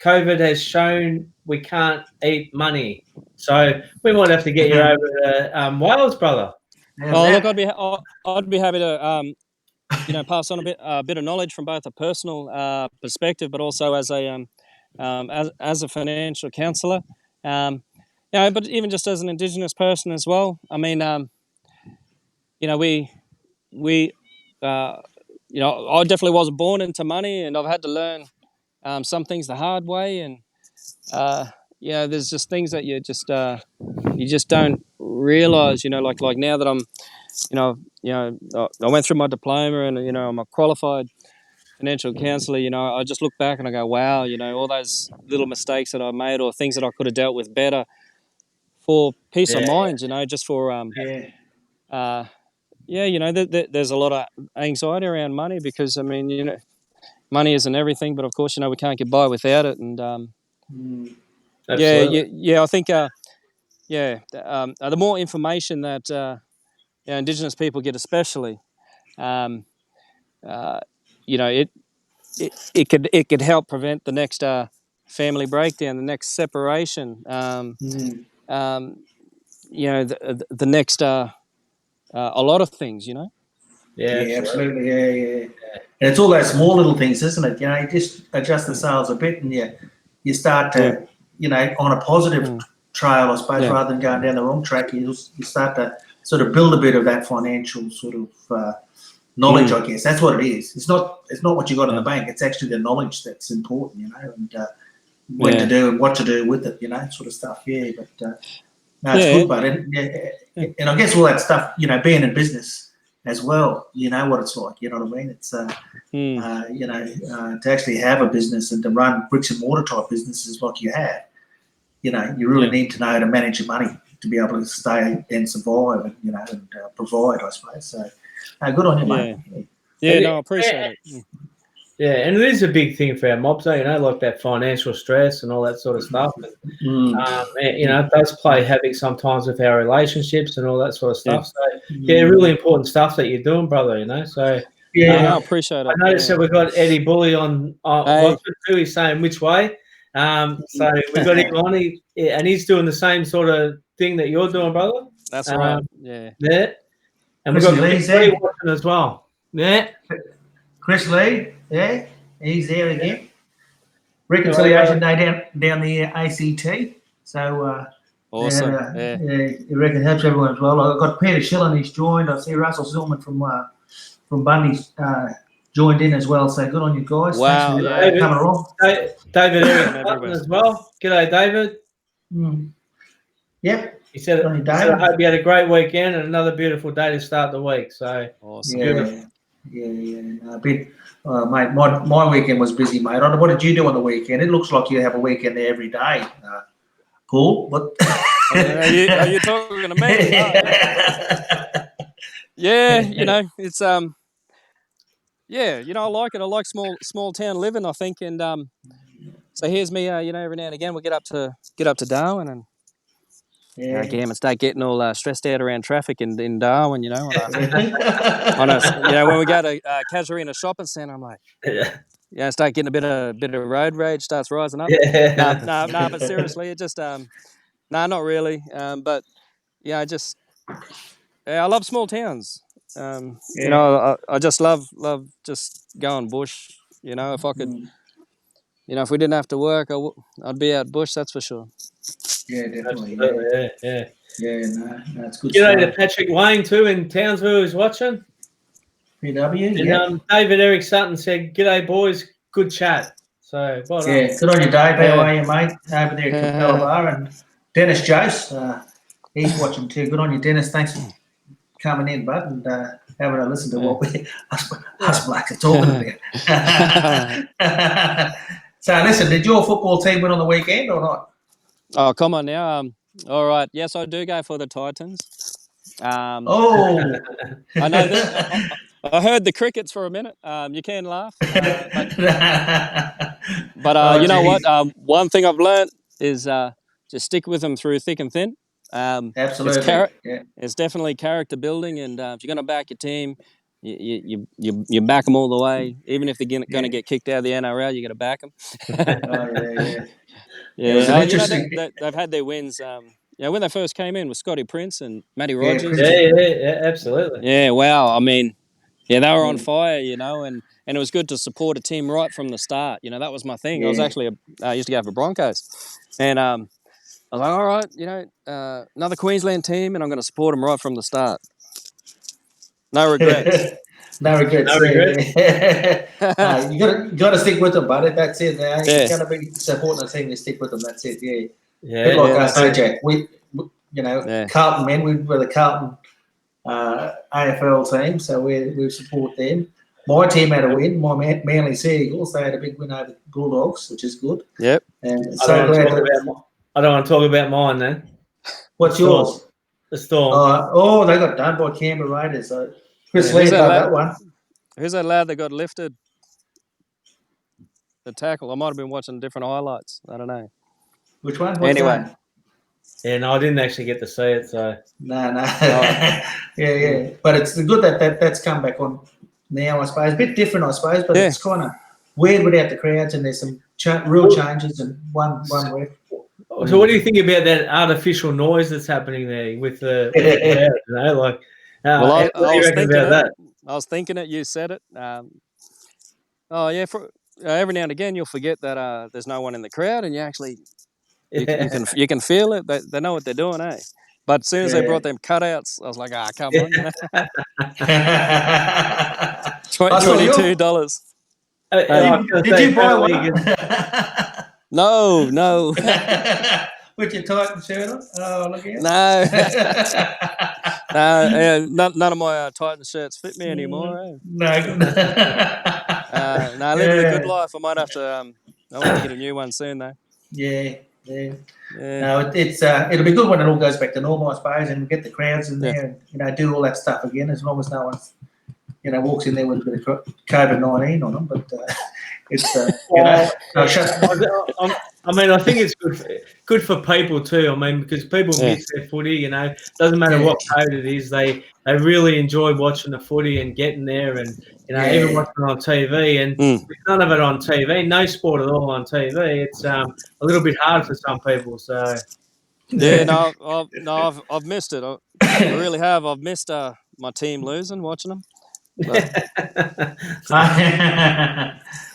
COVID has shown we can't eat money, so we might have to get you over to Wales, brother. Oh, look, I'd be happy to pass on a bit of knowledge from both a personal perspective, but also as a financial counsellor. but even just as an Indigenous person as well, I mean, we, I definitely wasn't born into money, and I've had to learn some things the hard way, and there's just things that you just don't realize, like now that I'm, I went through my diploma, and I'm a qualified financial counselor. I just look back and I go, wow, all those little mistakes that I made, or things that I could have dealt with better for peace of Yeah, mind, just for Yeah. there's a lot of anxiety around money, because I mean, money isn't everything, but of course, we can't get by without it. And absolutely. I think the more information that Indigenous people get, especially, um, it could help prevent the next family breakdown, the next separation, the next a lot of things. Yeah, Yeah, absolutely. absolutely. Yeah. And it's all those small little things, isn't it? You just adjust the sails a bit, and you start Yeah. to, on a positive trail, I suppose, Yeah. rather than going down the wrong track. You start to sort of build a bit of that financial sort of knowledge. I guess that's what it is. It's not what you got in the bank. It's actually the knowledge that's important, and when to do and what to do with it, sort of stuff. Yeah, but no, it's good, but and I guess all that stuff, being in business as well, you know what it's like. You know what I mean? It's to actually have a business and to run bricks and mortar type businesses like you have, you really need to know how to manage your money to be able to stay and survive and and provide, I suppose. So good on you, mate. I appreciate it. Yeah, and it is a big thing for our mobs, like that financial stress and all that sort of stuff. It does play havoc sometimes with our relationships and all that sort of stuff. So, really important stuff that you're doing, brother, So, I appreciate it. I noticed that we've got Eddie Bully on watching too. He's saying which way. So we've got him on, and he's doing the same sort of thing that you're doing, brother. That's right. Yeah. Chris And we've got Lee's Chris Lee there. watching as well. Yeah. Chris Lee, he's there again. Reconciliation Day down the ACT. So awesome. you reckon it helps everyone as well. I've got Peter Schillen, he's joined. I see Russell Zillman from Bundy joined in as well. So good on you guys. Wow. Thanks for coming along. David Eric Sutton as well. G'day, David. Yep. He said, I hope you had a great weekend and another beautiful day to start the week. So awesome. Mate, my weekend was busy, mate. What did you do on the weekend? It looks like you have a weekend there every day, Paul. What? Are you talking to me? It's I like it. I like small town living, I think, and so here's me. Every now and again we get up to Darwin, and again, start getting all stressed out around traffic in Darwin. When we go to Casuarina Shopping Centre, I'm like, start getting a bit of road rage starts rising up. No, but seriously, it just not really. But I love small towns. I just love just going bush. If I could, if we didn't have to work, I'd be out bush. That's for sure. Yeah, definitely. Yeah. No, it's good. G'day to Patrick Wayne too in Townsville who's watching. PW, and David Eric Sutton said, "G'day boys, good chat." So well done. Good on you, Dave. How are you, mate? Over there at Capella Bar, and Dennis Jose, he's watching too. Good on you, Dennis. Thanks for coming in, bud, and having a listen to what us blacks are talking about. So listen, did your football team win on the weekend or not? Oh, come on now. All right. Yes, I do go for the Titans. I know that. I heard the crickets for a minute. You can laugh. But you know what? One thing I've learned is just stick with them through thick and thin. Absolutely. It's definitely character building, and if you're going to back your team, you back them all the way. Even if they're going to get kicked out of the NRL, you got to back them. They've had their wins. When they first came in with Scotty Prince and Matty Rogers. Yeah, absolutely. Yeah, wow. I mean, they were on fire, and it was good to support a team right from the start. That was my thing. I was actually I used to go for Broncos, and I was like, all right, another Queensland team, and I'm going to support them right from the start. No regrets. No regrets. No regrets. No, you got to stick with them, buddy. That's it. Yeah. You got to be supporting the team. You stick with them. That's it. Yeah. Yeah, Bit like us, that's Jack. We Carlton men. We're the Carlton AFL team, so we support them. My team had a win. My Manly Seagulls. They had a big win over the Bulldogs, which is good. Yep. And so glad I don't want to talk about mine then. What's yours? The Storm. They got done by Canberra Raiders. So Chris Lee done that one. Who's that lad that got lifted? The tackle. I might have been watching different highlights. I don't know. Which one? Anyway. Yeah, no, I didn't actually get to see it. So no. Yeah. But it's good that's come back on now. I suppose a bit different, I suppose, but it's kind of weird without the crowds, and there's some real changes and one ref. So, what do you think about that artificial noise that's happening there with the crowd? What do you reckon about that? I was thinking it. You said it. Every now and again you'll forget that there's no one in the crowd, and you actually you can feel it. They know what they're doing, eh? But as soon as they brought them cutouts, I was like, come on. $22. Did you buy one? No. With your Titan shirt on? Oh, look at No. None of my Titan shirts fit me anymore. Eh? No. Living a good life. I might have to get a new one soon, though. Yeah. No, it'll be good when it all goes back to normal, I suppose, and we get the crowds in there and do all that stuff again, as long as no one walks in there with a bit of COVID-19 on them. But it's I think it's good for people too. I mean, because people miss their footy. Doesn't matter what code it is. They really enjoy watching the footy and getting there, and even watching it on TV. And none of it on TV. No sport at all on TV. It's a little bit hard for some people. So I've missed it. I really have. I've missed my team losing, watching them.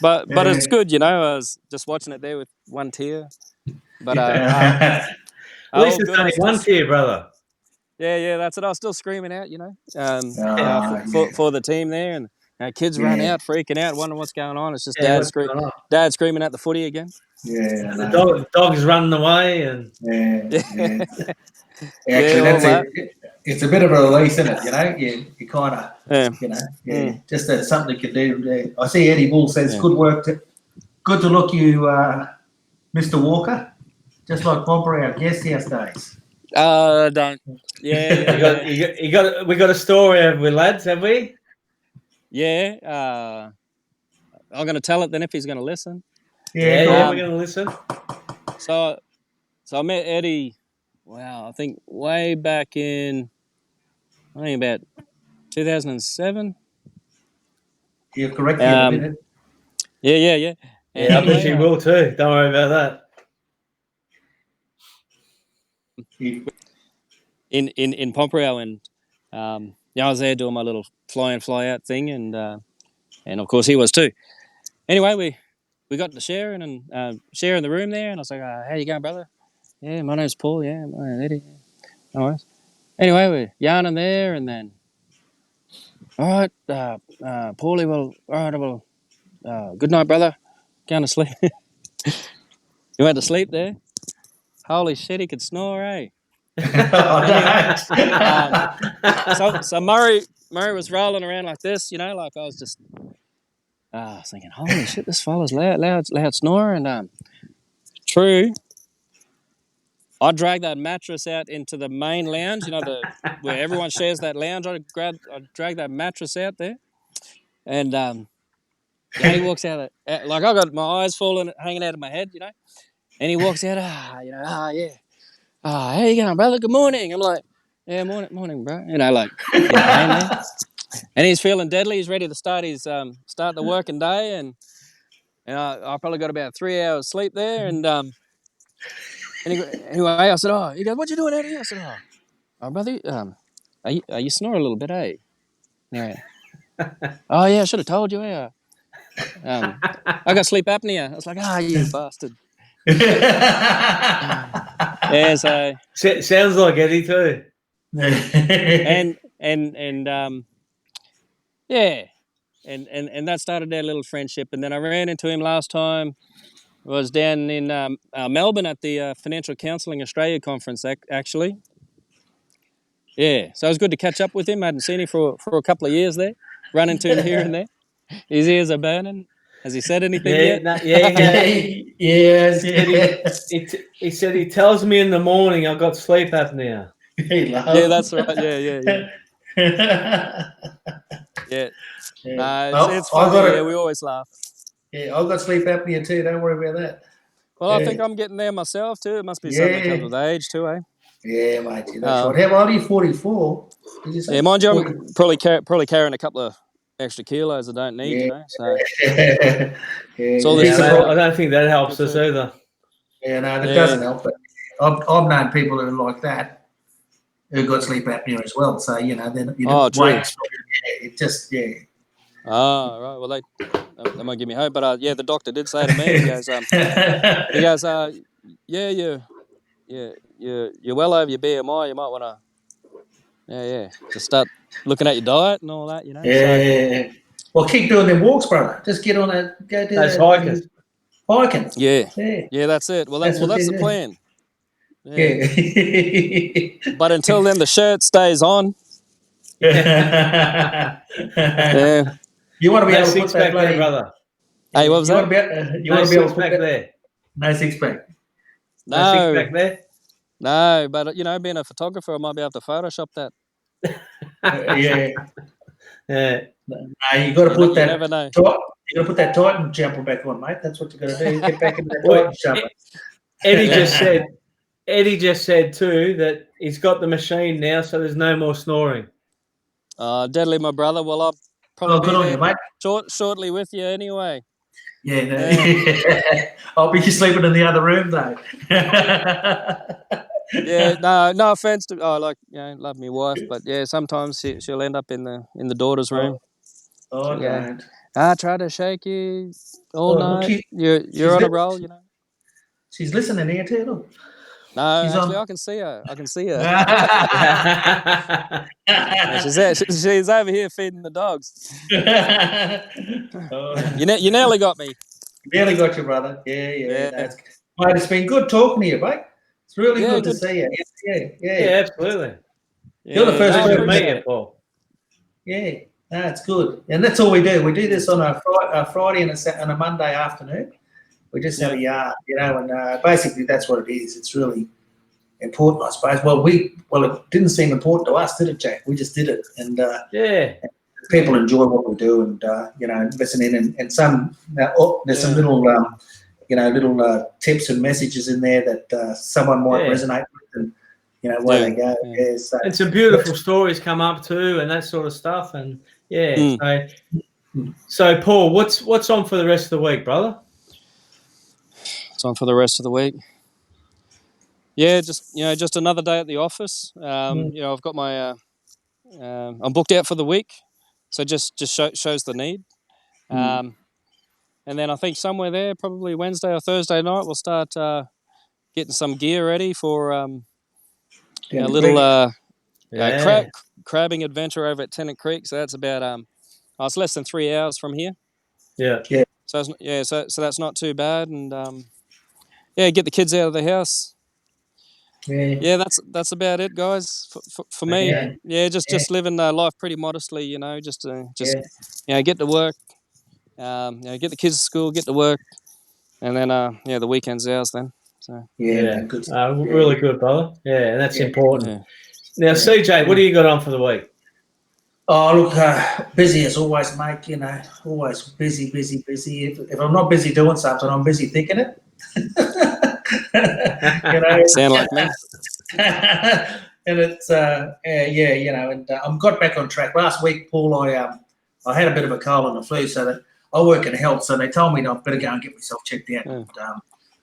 But it's good, I was just watching it there with one tear. But at least it's only one tear, brother. Yeah, that's it. I was still screaming out, for the team there, and kids run out, freaking out, wondering what's going on. It's just dad screaming at the footy again. Yeah, the dog's running away, and actually, it's a bit of a release, isn't it? You kind of, just something you can do. I see Eddie Bull says, "Good work, good to look you, Mr. Walker, just like Pomper, our guest house days." Don't. Yeah. We got a story with lads, have we? Yeah. I'm going to tell it then if he's going to listen. Yeah, we're going to listen. So I met Eddie. Wow, I think way back in, about 2007. You're correct. Yeah. Yeah, I bet you will too. Don't worry about that. In Pompeii, and I was there doing my little fly in, fly out thing, and of course he was too. Anyway, we got to sharing the room there, and I was like, "How you going, brother?" "Yeah, my name's Paul. Yeah, my name's Eddie." No worries. Anyway, we're yarning there, and then, all right, Paulie, well, all right, good night, brother. Going to sleep. You went to sleep there? Holy shit, he could snore, eh? So Murray was rolling around like this, like I was just thinking, holy shit, this fella's loud snoring. True. I dragged that mattress out into the main lounge, where everyone shares that lounge. I dragged that mattress out there, and he walks out. Like I got my eyes hanging out of my head, and he walks out. Yeah. How you going, brother? Good morning. I'm like, yeah, morning, bro. And he's feeling deadly. He's ready to start the working day, and I probably got about 3 hours sleep there, and anyway, I said, he goes, what you doing out here? I said, brother, are you snoring a little bit, eh? Yeah. Oh, yeah, I should have told you, yeah. I got sleep apnea. I was like, you bastard. Yeah, so Sounds like Eddie too. and yeah, and that started our little friendship. And then I ran into him last time. I was down in Melbourne at the Financial Counselling Australia conference, actually. Yeah, so it was good to catch up with him. I hadn't seen him for a couple of years there. Run into him here and there. His ears are burning. Has he said anything yet? Yes. He said he tells me in the morning I've got sleep apnea. Yeah, that's right. Yeah. Yeah. No, it's funny. Yeah, we always laugh. Yeah, I've got sleep apnea too. Don't worry about that. Well, I think I'm getting there myself too. It must be something that comes with age too, eh? Yeah, mate. That's right. How old are you? 44? Did you say? Yeah, mind you, I'm probably carrying a couple of extra kilos I don't need, you know. So it's all this. I don't think that helps us either. Yeah, no, that doesn't help. But I've known people who are like that who got sleep apnea as well. So then it just Oh, right. Well, they might give me hope, but the doctor did say to me, he goes, you're well over your BMI. You might want to, just start looking at your diet and all that, you know. Yeah. So, well, keep doing them walks, brother. Just go do those hikers. Hiking. Yeah, that's it. Well, that's the plan. Yeah. But until then, the shirt stays on. Yeah. You want to be able to put that there, brother. Hey, what was that? You want to be able to put that there. No six pack. No six pack there. No, but being a photographer, I might be able to Photoshop that. Yeah. No, you got to put that. You never know. You got to put that Titan jumper back on, mate. That's what you got to do. Get back into that Titan jumper. Eddie just said too that he's got the machine now, so there's no more snoring. Deadly, my brother. Well, I'll probably good on you, mate. Shortly with you anyway. Yeah, no. I'll be sleeping in the other room though. Yeah, no offense to love my wife, but sometimes she'll end up in the daughter's room. Don't. I try to shake you all night. You're on a roll, you know. She's listening here too. Look. No, actually, I can see her. She's over here feeding the dogs. You nearly got me. Nearly got you, brother. Yeah. Mate, it's been good talking to you, mate. It's really good to see you. Yeah, absolutely. You're the first person to meet you, Paul. Yeah, it's good. And that's all we do. We do this on a Friday and a Monday afternoon. We just have a yard, and basically that's what it is. It's really important, I suppose. Well, it didn't seem important to us, did it, Jack? We just did it, and people enjoy what we do, and listen in, and some there's some little little tips and messages in there that someone might resonate with, and where they go. Yeah. And some beautiful stories come up too, and that sort of stuff, and So Paul, what's on for the rest of the week, brother? What's on for the rest of the week? Yeah, just another day at the office. I've got my I'm booked out for the week, so just shows the need. And then I think somewhere there, probably Wednesday or Thursday night, we'll start getting some gear ready for a little crabbing adventure over at Tennant Creek. So that's about it's less than 3 hours from here. Yeah. So so that's not too bad, and get the kids out of the house. Yeah, that's about it, guys. For me, just living life pretty modestly, just get to work, get the kids to school, get to work, and then the weekend's ours then. So good. Really good, brother. Yeah, and that's important. Now, CJ, what do you got on for the week? Oh, look, busy as always, mate. Always busy. If I'm not busy doing something, I'm busy thinking it. Sound like me. And it's and I'm got back on track. Last week, Paul, I had a bit of a cold and a flu, so that I work in health, so they told me I better go and get myself checked out, and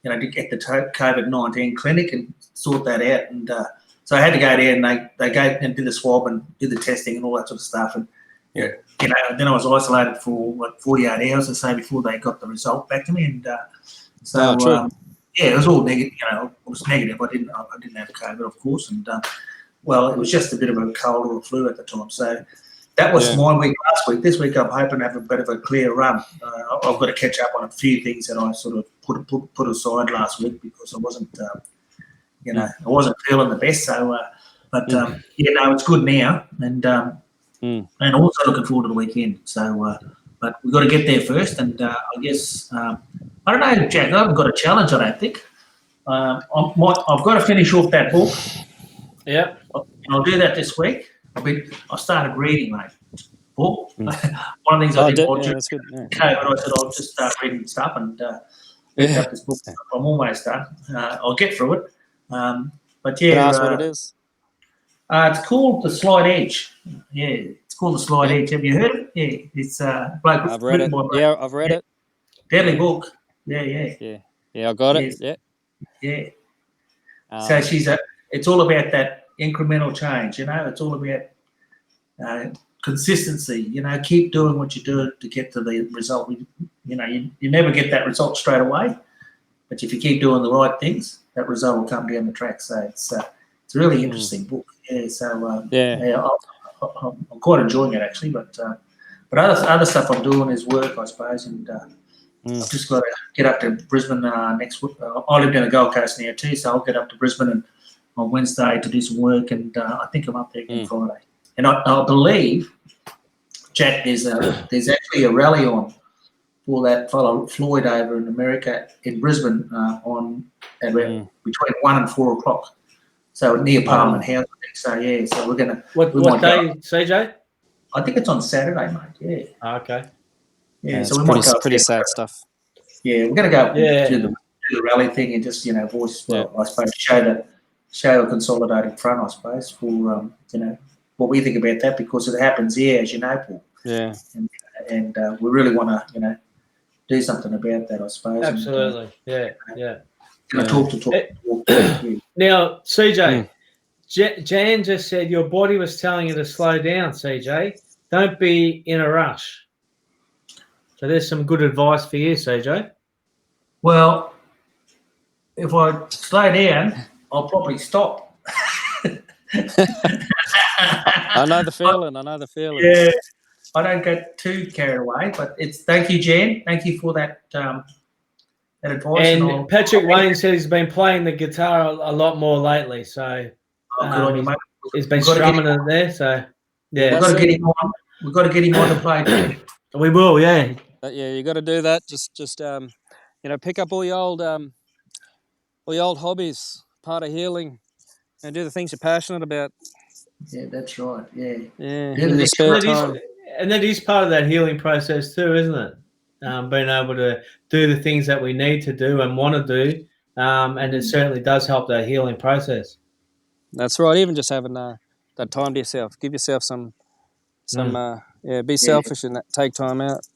to get the COVID-19 clinic and sort that out, and so I had to go there, and they gave and did the swab and did the testing and all that sort of stuff, and then I was isolated for 48 hours or so before they got the result back to me, and Yeah, it was all negative. It was negative. I didn't have COVID, of course, and well, it was just a bit of a cold or a flu at the time. So that was my week last week. This week, I'm hoping to have a bit of a clear run. I've got to catch up on a few things that I sort of put aside last week because I wasn't, I wasn't feeling the best. So, it's good now, and also looking forward to the weekend. So, but we've got to get there first, and I guess I don't know, Jack. I haven't got a challenge. I don't think. I've got to finish off that book. Yeah, I'll do that this week. I started reading, mate. Book. One of the things I did watch. That's good. Yeah. But I said I'll just start reading stuff and picked up this book. I'm almost done. I'll get through it. But yeah, Can I ask what it is? it's called The Slight Edge. Yeah, it's called The Slight Edge. Have you heard it? Yeah, it's bloke. I've read it. Yeah, I've read it. Deadly book. Yeah. Yeah, I got it. Yeah. So it's all about that incremental change. It's all about consistency. Keep doing what you do to get to the result. You never get that result straight away, but if you keep doing the right things, that result will come down the track. So it's a really interesting book. Yeah. So I'm quite enjoying it actually. But other stuff I'm doing is work, I suppose, and I've just got to get up to Brisbane next week. I live down the Gold Coast now too, so I'll get up to Brisbane on Wednesday to do some work, and I think I'm up there again Friday. And I believe, Jack, there's actually a rally on for that fellow Floyd over in America in Brisbane on between 1 and 4 o'clock. So near Parliament House. So so we're gonna. What day, CJ? I think it's on Saturday, mate. Yeah. Oh, okay. Yeah, it's so we pretty sad stuff. Yeah, we're going to go do the rally thing and just voice. Well, I suppose show a consolidated front. I suppose for what we think about that because it happens here, as you know, Paul. Yeah. And we really want to do something about that. I suppose. Absolutely. Yeah. Talk. Now, CJ, Jan just said your body was telling you to slow down. CJ, don't be in a rush. So there's some good advice for you, CJ. Well, if I slow down, I'll probably stop. I know the feeling. Yeah, I don't get too carried away, but thank you, Jan. Thank you for that advice. And Patrick Wayne said he's been playing the guitar a lot more lately, so good on you, mate. He's been strumming it there. So yeah, we've got to get him on. We've got to get him on to play. We will, yeah. You got to do that. Just pick up all your old hobbies, part of healing, and do the things you're passionate about. Yeah, that's right. Yeah. In your spare time. And that is part of that healing process too, isn't it? Being able to do the things that we need to do and want to do, and it certainly does help that healing process. That's right. Even just having that time to yourself, give yourself some. Be selfish and take time out.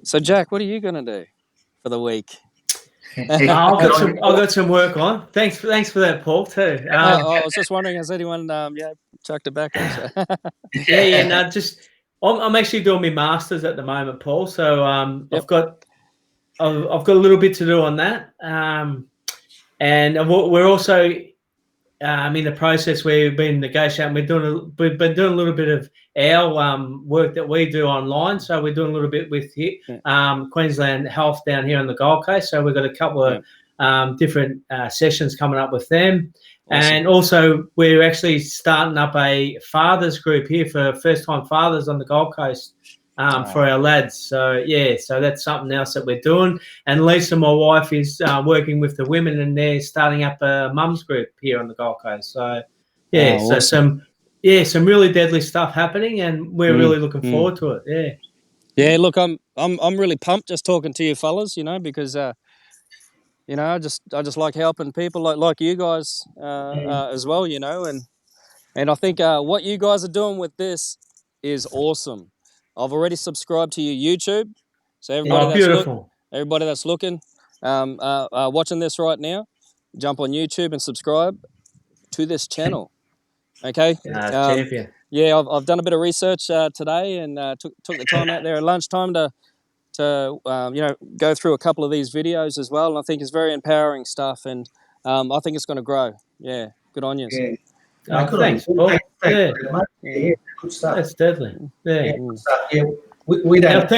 So, Jack, what are you going to do for the week? I've got some work on. Thanks for that, Paul. Too. I was just wondering, has anyone chucked it back? I'm actually doing my masters at the moment, Paul. So I've got a little bit to do on that, and we're also in the process where we've been negotiating. We've been doing a little bit of our work that we do online. So we're doing a little bit with Queensland Health down here on the Gold Coast. So we've got a couple of different sessions coming up with them. Awesome. And also we're actually starting up a fathers group here for first-time fathers on the Gold Coast for our lads. So that's something else that we're doing. And Lisa, my wife, is working with the women, and they're starting up a mums group here on the Gold Coast. So awesome. Some really deadly stuff happening, and we're really looking forward to it. Yeah. Look, I'm really pumped just talking to you fellas, because I just like helping people like you guys as well, and I think what you guys are doing with this is awesome. I've already subscribed to your YouTube, so everybody that's looking, watching this right now, jump on YouTube and subscribe to this channel. Okay. Champion. Yeah, I've done a bit of research today and took the time out there at lunchtime to to go through a couple of these videos as well, and I think it's very empowering stuff, and I think it's going to grow. Yeah, good on you. Yeah. Oh, Good thanks, on you. Paul. Thanks Yeah. very much. Yeah, good stuff. That's deadly. Yeah. Yeah, good stuff. Yeah, we Now, don't.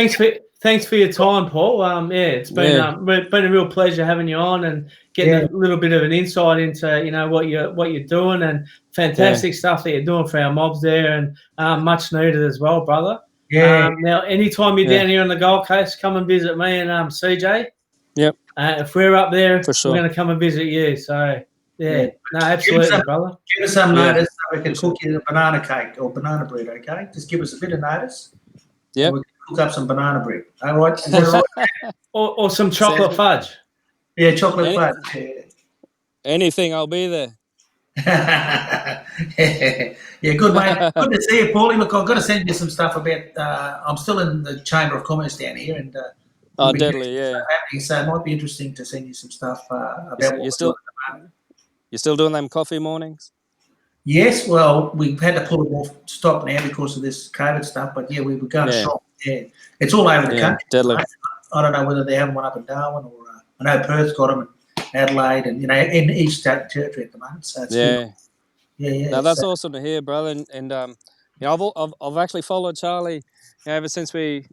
thanks for your time, Paul. It's been a real pleasure having you on and getting a little bit of an insight into what you're doing, and fantastic stuff that you're doing for our mobs there, and much needed as well, brother. Yeah. Now, anytime you're down here on the Gold Coast, come and visit me and CJ. Yep. If we're up there, For sure. we're going to come and visit you. So no, Give absolutely, brother. us some notice so we can cook you a banana cake or banana bread, okay? Just give us a bit of notice. Yeah. We can cook up some banana bread. All right? Is that right? or some chocolate fudge. Yeah, chocolate fudge. Anything, I'll be there. Yeah, good, mate. Good to see you, Paulie. Look, I've got to send you some stuff about. I'm still in the Chamber of Commerce down here, and deadly, yeah. So it might be interesting to send you some stuff about what we're doing at the moment. You're still doing them coffee mornings? Yes, well, we've had to pull it off, stop now because of this COVID stuff. But yeah, we were going strong. Yeah, it's all over the country. Deadly. Right? I don't know whether they have one up in Darwin or I know Perth's got them, and Adelaide, and in each state and territory at the moment. So it's good. Yeah. No, that's awesome to hear, brother. And I've actually followed Charlie ever since I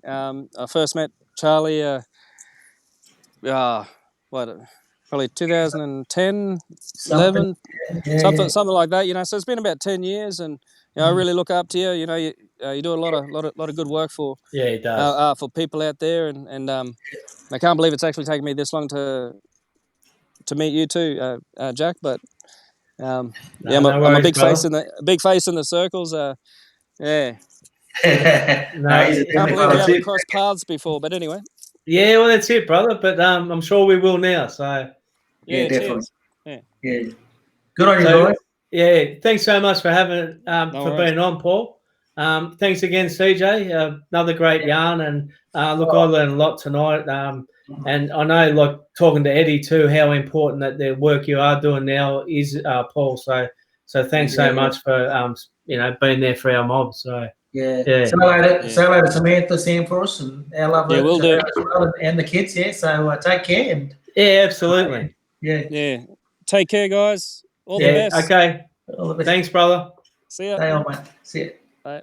first met Charlie. Probably 2010, 11, something like that. So it's been about 10 years, and I really look up to you. You do a lot of good work for he does. for people out there, and I can't believe it's actually taken me this long to meet you too, Jack. But I'm a big face in the circles. Yeah. Can't believe we haven't crossed paths before, but anyway. Yeah, well, that's it, brother. But I'm sure we will now. So yeah, definitely. Yeah. Good on you, guys. Yeah, thanks so much for having being on, Paul. Thanks again, CJ. Another great yarn, and look, I learned a lot tonight. And I know, like talking to Eddie too, how important that the work you are doing now is, Paul. So thanks so much for being there for our mob. So. Yeah. Say hello to Samantha, Sam for us, and our lovely we'll do. As well, and the kids. Yeah. So take care. And absolutely. Yeah. Take care, guys. All the best. Okay. All the best. Thanks, brother. See ya. Stay on, mate. See ya. Bye.